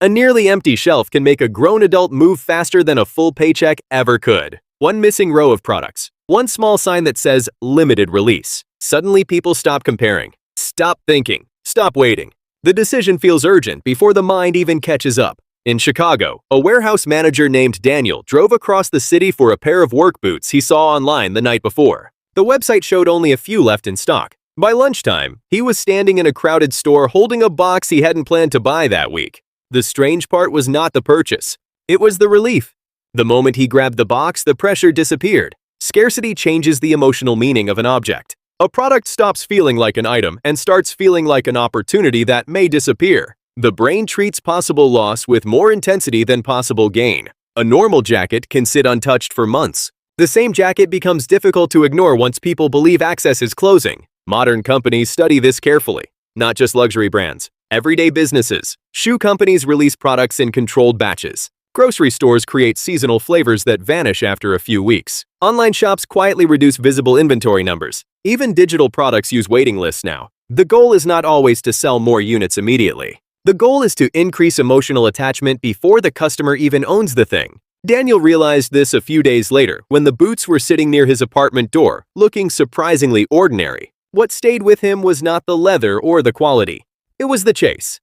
A nearly empty shelf can make a grown adult move faster than a full paycheck ever could. One missing row of products, one small sign that says limited release. Suddenly people stop comparing, stop thinking, stop waiting. The decision feels urgent before the mind even catches up. In Chicago, a warehouse manager named Daniel drove across the city for a pair of work boots he saw online the night before. The website showed only a few left in stock. By lunchtime, he was standing in a crowded store holding a box he hadn't planned to buy that week. The strange part was not the purchase. It was the relief. The moment he grabbed the box, the pressure disappeared. Scarcity changes the emotional meaning of an object. A product stops feeling like an item and starts feeling like an opportunity that may disappear. The brain treats possible loss with more intensity than possible gain. A normal jacket can sit untouched for months. The same jacket becomes difficult to ignore once people believe access is closing. Modern companies study this carefully. Not just luxury brands. Everyday businesses. Shoe companies release products in controlled batches. Grocery stores create seasonal flavors that vanish after a few weeks. Online shops quietly reduce visible inventory numbers. Even digital products use waiting lists now. The goal is not always to sell more units immediately. The goal is to increase emotional attachment before the customer even owns the thing. Daniel realized this a few days later when the boots were sitting near his apartment door, looking surprisingly ordinary. What stayed with him was not the leather or the quality. It was the chase.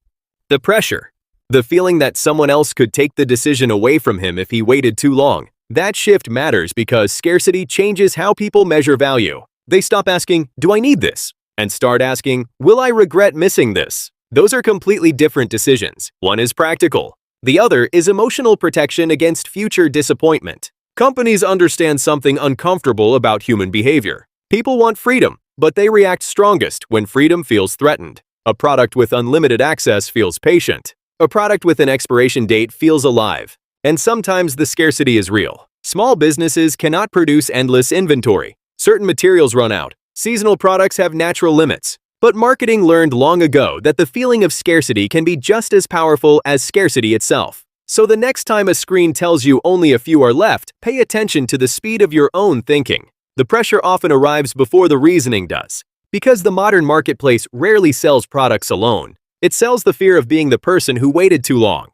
The pressure. The feeling that someone else could take the decision away from him if he waited too long. That shift matters because scarcity changes how people measure value. They stop asking, "Do I need this?" and start asking, "Will I regret missing this?" Those are completely different decisions. One is practical. The other is emotional protection against future disappointment. Companies understand something uncomfortable about human behavior. People want freedom, but they react strongest when freedom feels threatened. A product with unlimited access feels patient. A product with an expiration date feels alive. And sometimes the scarcity is real. Small businesses cannot produce endless inventory. Certain materials run out. Seasonal products have natural limits. But marketing learned long ago that the feeling of scarcity can be just as powerful as scarcity itself. So the next time a screen tells you only a few are left, pay attention to the speed of your own thinking. The pressure often arrives before the reasoning does. Because the modern marketplace rarely sells products alone. It sells the fear of being the person who waited too long.